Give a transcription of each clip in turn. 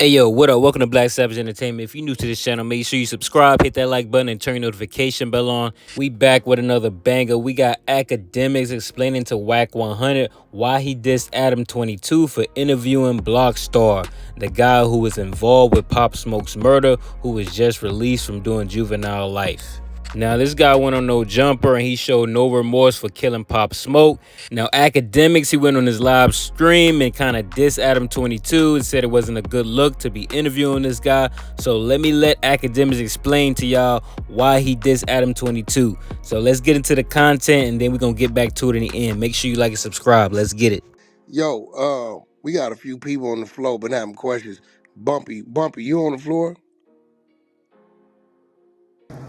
Hey yo, what up? Welcome to Black Savage Entertainment. If you're new to this channel, make sure you subscribe, hit that like button, and turn your notification bell on. We back with another banger. We got Akademiks explaining to Wack 100 why he dissed Adam 22 for interviewing Blockstar, the guy who was involved with Pop Smoke's murder, who was just released from doing juvenile life. Now, this guy went on No Jumper and he showed no remorse for killing Pop Smoke. Now, Akademiks, he went on his live stream and kind of dissed Adam 22 and said it wasn't a good look to be interviewing this guy. So let Akademiks explain to y'all why he dissed Adam 22. So let's get into the content and then we're going to get back to it in the end. Make sure you like and subscribe. Let's get it. Yo, we got a few people on the floor been having questions. Bumpy, you on the floor?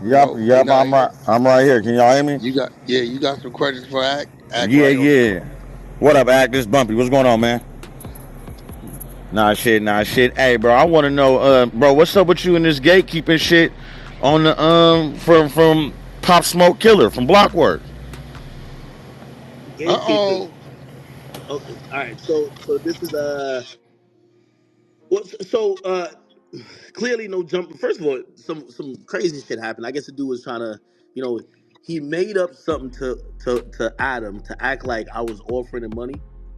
Yep, Yo, you yep, not I'm right. I'm right here. Can y'all hear me? you got some questions for Act Yeah, right on the yeah. floor. What up, Act? This Bumpy. What's going on, man? Nah, shit, nah, shit. Hey, bro, I want to know, bro, what's up with you and this gatekeeping shit on the from Pop Smoke Killer from Blockwork? Gatekeeping. Uh-oh. Oh, all right. So this is well, clearly no jump. First of all, some crazy shit happened. I guess the dude was trying to, you know, he made up something to Adam to act like I was offering him money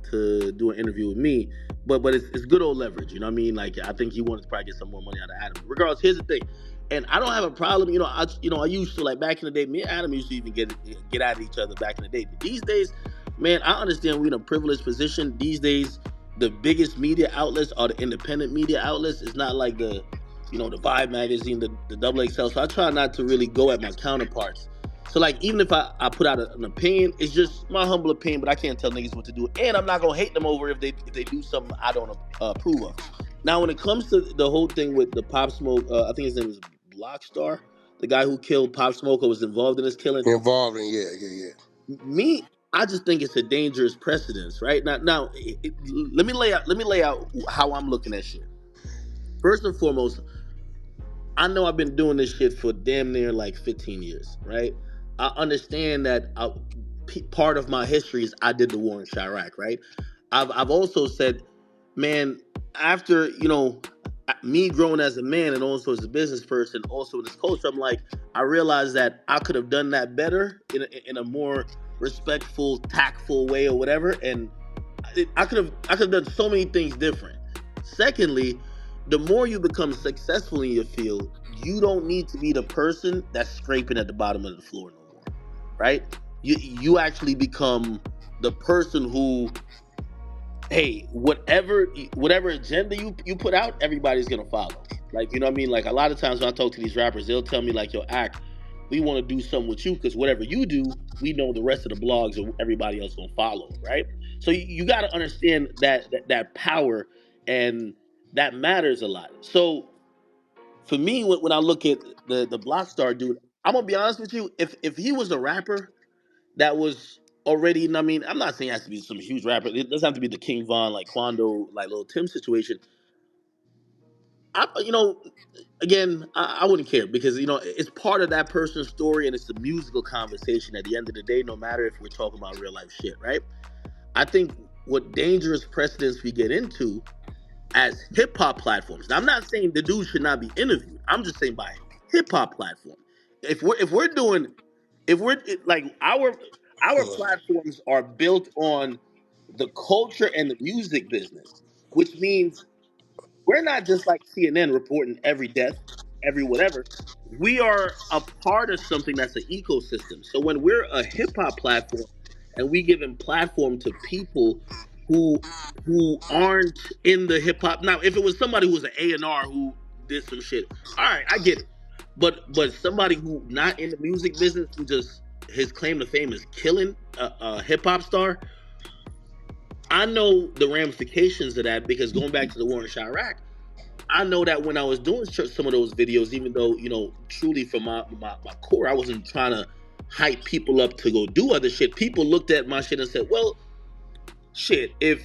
to do an interview with me. But it's good old leverage. You know what I mean? Like I think he wanted to probably get some more money out of Adam. Regardless, here's the thing. And I don't have a problem, I used to, like, back in the day, me and Adam used to even get at each other back in the day. These days, man, I understand we're in a privileged position. These days, the biggest media outlets are the independent media outlets. It's not like the Vibe magazine, the Double XL. So I try not to really go at my counterparts. So, like, even if I put out an opinion, it's just my humble opinion, but I can't tell niggas what to do. And I'm not gonna hate them over if they do something I don't approve of. Now, when it comes to the whole thing with the Pop Smoke, I think his name is Blockstar, the guy who killed Pop Smoke or was involved in his killing. Involved in, yeah. Me, I just think it's a dangerous precedence, right? Let me lay out how I'm looking at shit. First and foremost, I know I've been doing this shit for damn near like 15 years, right? I understand that part of my history is I did the war in Chirac, right? I've also said, man, after me growing as a man and also as a business person, also in this culture, I'm like, I realized that I could have done that better in a more respectful, tactful way or whatever, and I could have done so many things different. Secondly, the more you become successful in your field, you don't need to be the person that's scraping at the bottom of the floor no more, right? You actually become the person who, hey, whatever agenda you put out, everybody's gonna follow. Like, you know what I mean? Like, a lot of times when I talk to these rappers, they'll tell me like, yo, Act, we want to do something with you because whatever you do, we know the rest of the blogs or everybody else gonna follow, right? So you got to understand that power, and that matters a lot. So for me, when I look at the Blockstar dude, I'm gonna be honest with you. If he was a rapper that was already, and I mean, I'm not saying it has to be some huge rapper. It doesn't have to be the King Von, like Quando, like Lil Tim situation. Again, I wouldn't care because it's part of that person's story and it's a musical conversation. At the end of the day, no matter if we're talking about real life shit, right? I think what dangerous precedents we get into as hip hop platforms. Now, I'm not saying the dude should not be interviewed. I'm just saying by hip hop platform. If we're doing if we're like our platforms are built on the culture and the music business, which means we're not just like CNN reporting every death, every whatever. We are a part of something that's an ecosystem. So when we're a hip hop platform and we giving platform to people who aren't in the hip hop. Now, if it was somebody who was an A&R who did some shit, all right, I get it. But somebody who not in the music business, who just his claim to fame is killing a hip hop star, I know the ramifications of that because going back to the war in Chirac, I know that when I was doing some of those videos, even though, truly from my core, I wasn't trying to hype people up to go do other shit. People looked at my shit and said, well, shit, if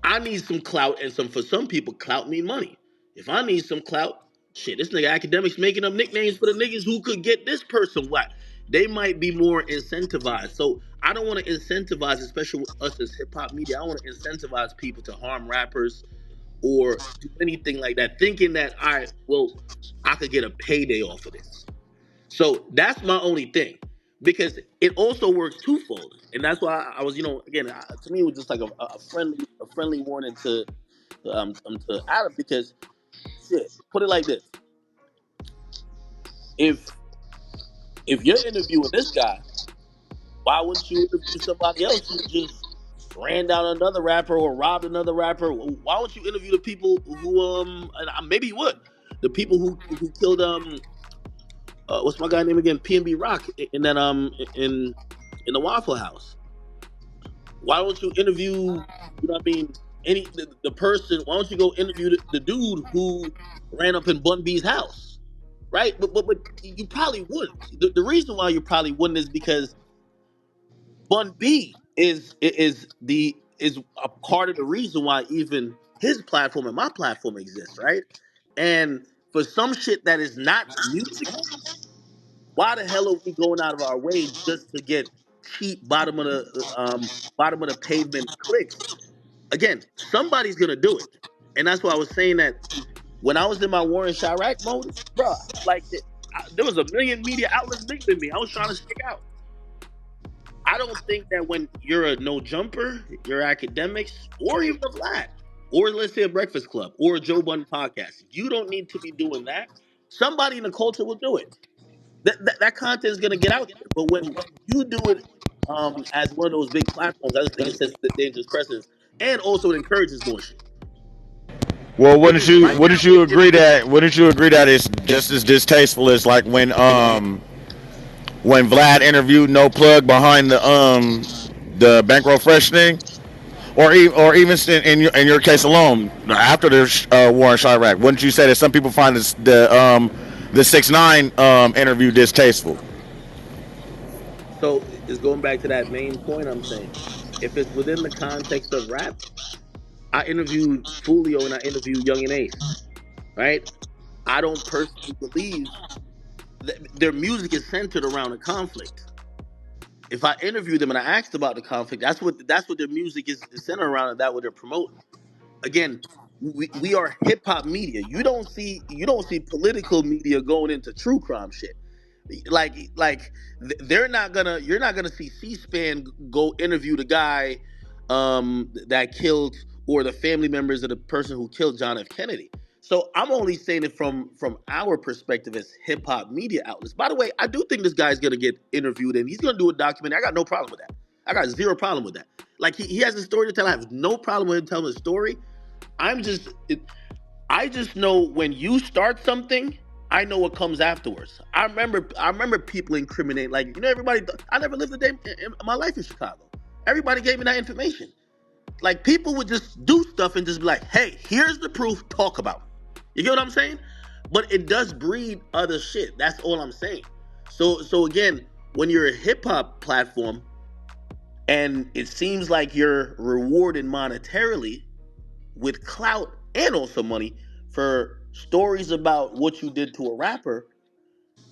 I need some clout, and for some people, clout mean money. If I need some clout, shit, this nigga Academics making up nicknames for the niggas who could get this person whack. They might be more incentivized. So I don't want to incentivize, especially us as hip hop media, I want to incentivize people to harm rappers or do anything like that, thinking that, all right, well, I could get a payday off of this. So that's my only thing, because it also works twofold, and that's why I was, again, to me, it was just like a friendly warning to Adam, because shit, put it like this: if you're interviewing this guy, why wouldn't you interview somebody else who just ran down another rapper or robbed another rapper? Why don't you interview the people who and maybe you would, the people who killed what's my guy name again, PNB Rock, in that in the Waffle House? Why don't you interview, what I mean, the person? Why don't you go interview the dude who ran up in Bun B's house, right? But you probably wouldn't. The reason why you probably wouldn't is because Bun B is a part of the reason why even his platform and my platform exists, right? And for some shit that is not musical, why the hell are we going out of our way just to get cheap bottom of the pavement clicks? Again, somebody's gonna do it, and that's why I was saying that when I was in my Warren Chirac mode, bro. Like there was a million media outlets bigger than me. I was trying to stick out. I don't think that when you're a no jumper, your academics, or even a Vlad, or let's say a Breakfast Club, or a Joe Budden podcast, you don't need to be doing that. Somebody in the culture will do it. That content is gonna get out there. But when you do it as one of those big platforms, I just think it sets the dangerous precedence, and also it encourages more shit. Well, Because right now, wouldn't you agree that it's just as distasteful as like when Vlad interviewed No Plug behind the Bankroll Fresh thing, or even in your case alone after the Warren Chirac? Wouldn't you say that some people find the 6ix9ine interview distasteful? so it's going back to that main point I'm saying. If it's within the context of rap, I interviewed Fulio and I interviewed Young and Ace, right? I don't personally believe that their music is centered around a conflict. If I interview them and I asked about the conflict, that's what their music is centered around, and that's what they're promoting. Again, we are hip hop media. You don't see political media going into true crime shit. They're not gonna you're not gonna see C-SPAN go interview the guy that killed, or the family members of the person who killed John F. Kennedy. So I'm only saying it from our perspective as hip hop media outlets. By the way, I do think this guy's gonna get interviewed and he's gonna do a documentary. I got no problem with that. I got zero problem with that. Like he has a story to tell. I have no problem with him telling a story. I'm just I just know when you start something, I know what comes afterwards. I remember people incriminate, like, everybody. I never lived a day in my life in Chicago. Everybody gave me that information. Like, people would just do stuff and just be like, "Hey, here's the proof. Talk about it." You get what I'm saying? But it does breed other shit. That's all I'm saying. So again, when you're a hip hop platform and it seems like you're rewarded monetarily with clout and also money for stories about what you did to a rapper,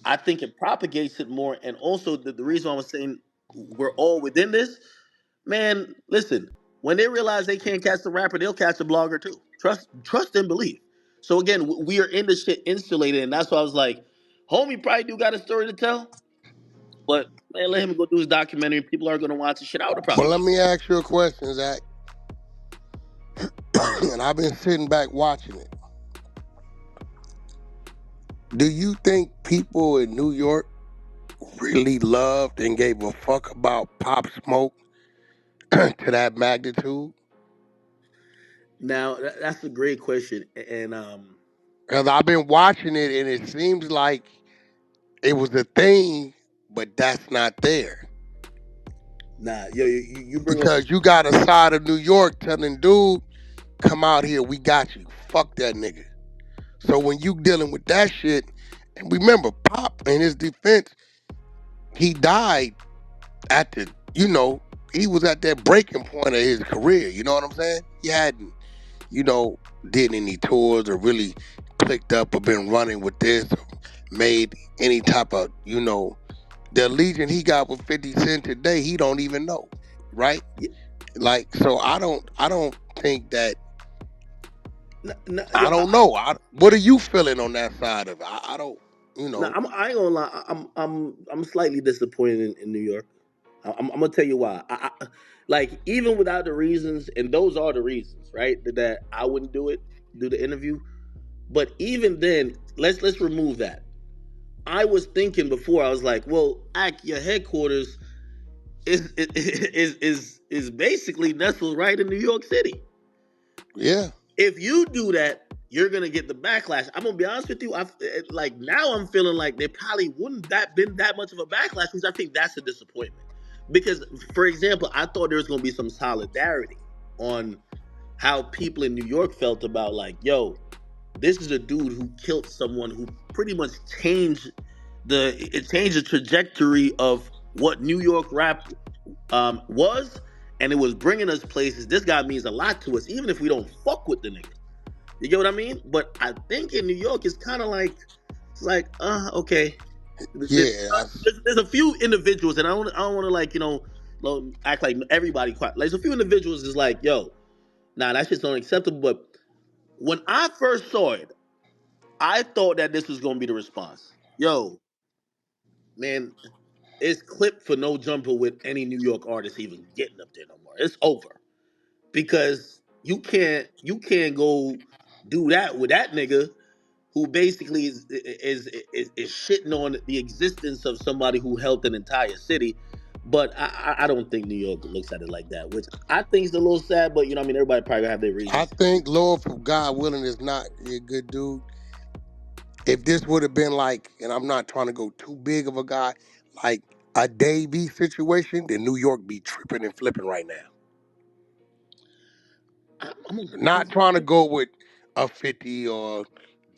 I think it propagates it more. And also, the reason I was saying we're all within this, man, listen, when they realize they can't catch the rapper, they'll catch the blogger too. Trust and believe. So again, we are in this shit insulated, and that's why I was like, homie probably do got a story to tell, but man, let him go do his documentary. People are gonna watch the shit. I would have But probably let watched me ask you a question, Zach. And I've been sitting back watching it. Do you think people in New York really loved and gave a fuck about Pop Smoke to that magnitude? it. Now that's a great question, and Because I've been watching it and it seems like it was a thing, but that's not there. nah, yo, you bring up. Because you got a side of New York telling dude, come out here, we got you. Fuck that nigga. So when you dealing with that shit, and remember, Pop, in his defense, he died at he was at that breaking point of his career. You know what I'm saying? He hadn't, did any tours or really clicked up or been running with this or made any type of, the allegiance he got with 50 Cent today, he don't even know, right? Like, so I don't think that I Yo, don't know. What are you feeling on that side of it? I don't, you know. I ain't gonna lie. I'm slightly disappointed in New York. I'm gonna tell you why. Like even without the reasons, and those are the reasons, right? That I wouldn't do the interview. But even then, let's remove that. I was thinking before. I was like, well, your headquarters is basically nestled right in New York City. Yeah, If you do that, you're gonna get the backlash. I'm gonna be honest with you. Like now, I'm feeling like there probably wouldn't that been that much of a backlash because I think that's a disappointment. Because, for example, I thought there was gonna be some solidarity on how people in New York felt about like, yo, this is a dude who killed someone who pretty much changed it changed the trajectory of what New York rap was, and it was bringing us places. This guy means a lot to us, even if we don't fuck with the nigga. You get what I mean? But I think in New York, it's kind of like it's like, okay. yeah. There's a few individuals, and I don't want to like act like everybody quiet. Like, there's a few individuals is like, yo, nah, that shit's unacceptable. But when I first saw it, I thought that this was gonna be the response. Yo, man, it's clipped for no jumper with any New York artist even getting up there no more. It's over because you can't go do that with that nigga who basically is shitting on the existence of somebody who helped an entire city. But I don't think New York looks at it like that, which I think is a little sad. But you know, what I mean, everybody probably have their I reasons. think Lord, for God willing, is not a good dude. If this would have been like, and I'm not trying to go too big of a guy, like a Davey situation, then New York be tripping and flipping right now. I'm gonna be Not honest with trying to you. go with a 50 or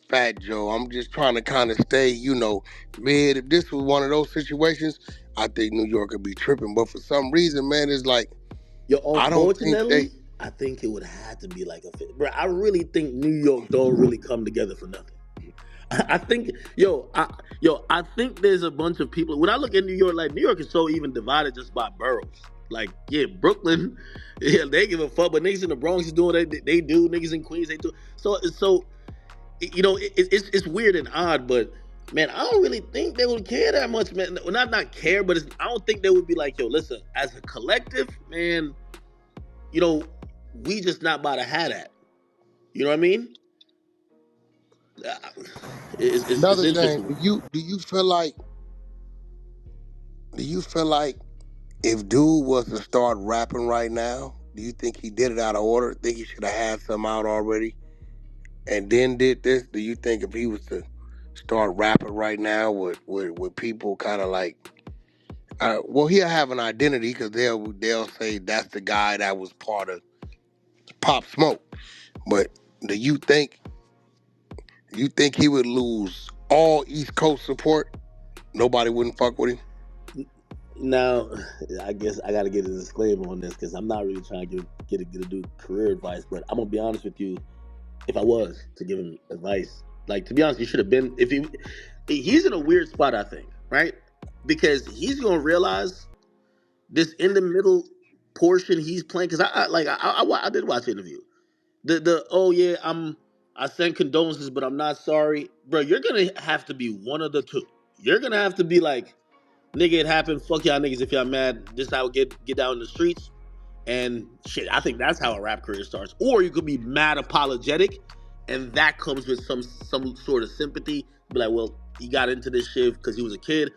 Fat Joe. I'm just trying to kind of stay, mid. If this was one of those situations, I think New York would be tripping. But for some reason, man, it's like Yo, I don't think they. unfortunately, I think it would have to be like a fit. Bro, I really think New York don't really come together for nothing. I think, I think there's a bunch of people. When I look at New York, like New York is so even divided just by boroughs. Like, yeah, Brooklyn, yeah, they give a fuck, but niggas in the Bronx is doing they do. Niggas in Queens, they do. So it's weird and odd, but man, I don't really think they would care that much, man. Well, not care, but I don't think they would be like, yo, listen, as a collective, man, you know, we just not about to have that. You know what I mean? Uh, it's Another thing, interesting. do you feel like if dude was to start rapping right now, do you think he did it out of order? Think he should have had some out already and then did this? Do you think if he was to start rapping right now with people kind of like, well, he'll have an identity because they'll say that's the guy that was part of Pop Smoke. But do you think he would lose all East Coast support? Nobody wouldn't fuck with him. Now, I guess I got to get a disclaimer on this because I'm not really trying to get a dude career advice, but I'm gonna be honest with you. If I was to give him advice, like to be honest, he should have been. If he's in a weird spot, I think, right? Because he's gonna realize this in the middle portion he's playing. Because I did watch the interview. The oh yeah, I send condolences, but I'm not sorry, bro. You're gonna have to be one of the two. You're gonna have to be like, nigga, it happened. Fuck y'all niggas if y'all mad. This how get down in the streets. And shit, I think that's how a rap career starts. Or you could be mad apologetic, and that comes with some sort of sympathy. Be like, well, he got into this shit because he was a kid.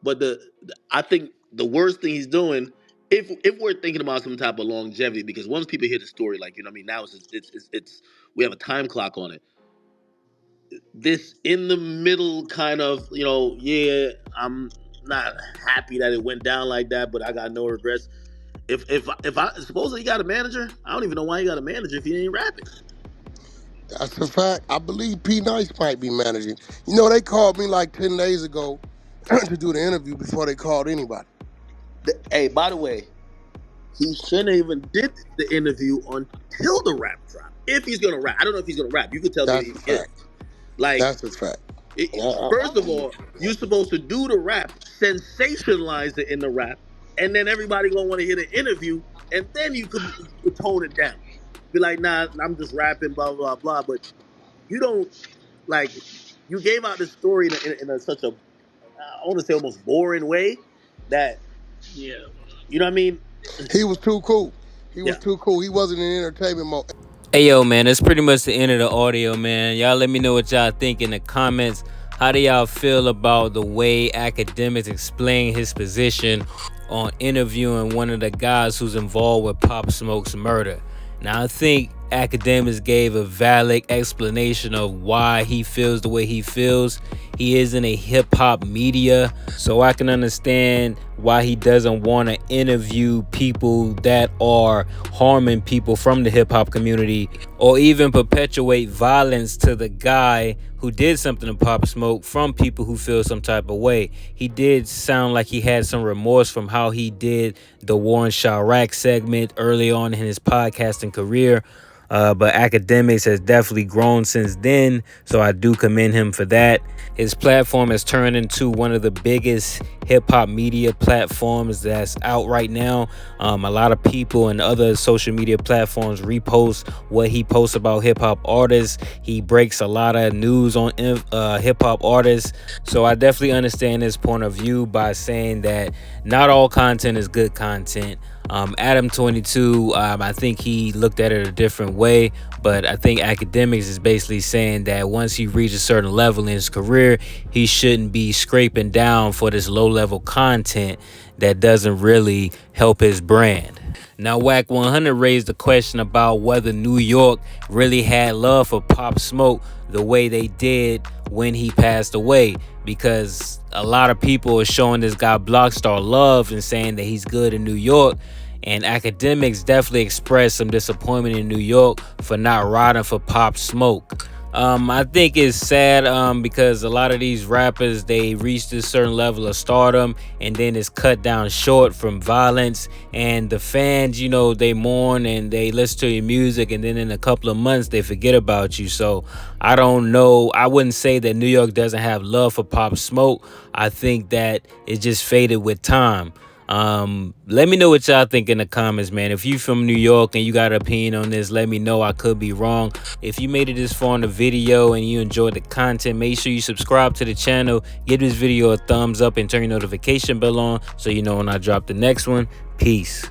But I think the worst thing he's doing, if we're thinking about some type of longevity, because once people hear the story, like you know, what I mean, now it's we have a time clock on it. This in the middle kind of, yeah, I'm not happy that it went down like that, but I got no regrets. If I supposedly he got a manager, I don't even know why he got a manager if he ain't rapping. That's a fact. I believe P Nice might be managing. They called me like 10 days ago to do the interview before they called anybody. Hey, by the way, he shouldn't even did the interview until the rap drop. If he's gonna rap, I don't know if he's gonna rap. You could tell me That's a if he is. fact. Like, That's a fact. first of all, you're supposed to do the rap, sensationalize it in the rap, and then everybody gonna want to hear the interview, and then you could tone it down. be like, nah, I'm just rapping, blah blah blah. But you don't like you gave out this story in a such a I want to say almost boring way that Yeah. you know what I mean. He was too cool. He was Yeah. too cool. He wasn't in entertainment mode. Hey yo, man, that's pretty much the end of the audio, man. Y'all let me know what y'all think in the comments. How do y'all feel about the way Akademiks explain his position on interviewing one of the guys who's involved with Pop Smoke's murder? Now, I think Akademiks gave a valid explanation of why he feels the way he feels. He is in a hip hop media, so I can understand why he doesn't want to interview people that are harming people from the hip hop community or even perpetuate violence to the guy who did something to Pop Smoke from people who feel some type of way. He did sound like he had some remorse from how he did the Warren Chirac segment early on in his podcasting career. But Akademiks has definitely grown since then, so I do commend him for that. His platform has turned into one of the biggest hip-hop media platforms that's out right now. A lot of people and other social media platforms repost what he posts about hip-hop artists. He breaks a lot of news on hip-hop artists, so I definitely understand his point of view by saying that not all content is good content. Adam 22, I think he looked at it a different way, but I think Akademiks is basically saying that once he reaches a certain level in his career, he shouldn't be scraping down for this low-level content that doesn't really help his brand. Now, Wack 100 raised the question about whether New York really had love for Pop Smoke the way they did when he passed away, because a lot of people are showing this guy Blockstar love and saying that he's good in New York. And Akademiks definitely expressed some disappointment in New York for not riding for Pop Smoke. I think it's sad because a lot of these rappers, they reach this certain level of stardom and then it's cut down short from violence, and the fans, you know, they mourn and they listen to your music, and then in a couple of months they forget about you. So I don't know, I wouldn't say that New York doesn't have love for Pop Smoke. I think that it just faded with time. Let me know what y'all think in the comments, man. If you from New York and you got an opinion on this, let me know. I could be wrong. If you made it this far in the video and you enjoyed the content, make sure you subscribe to the channel, give this video a thumbs up, and turn your notification bell on so you know when I drop the next one. Peace.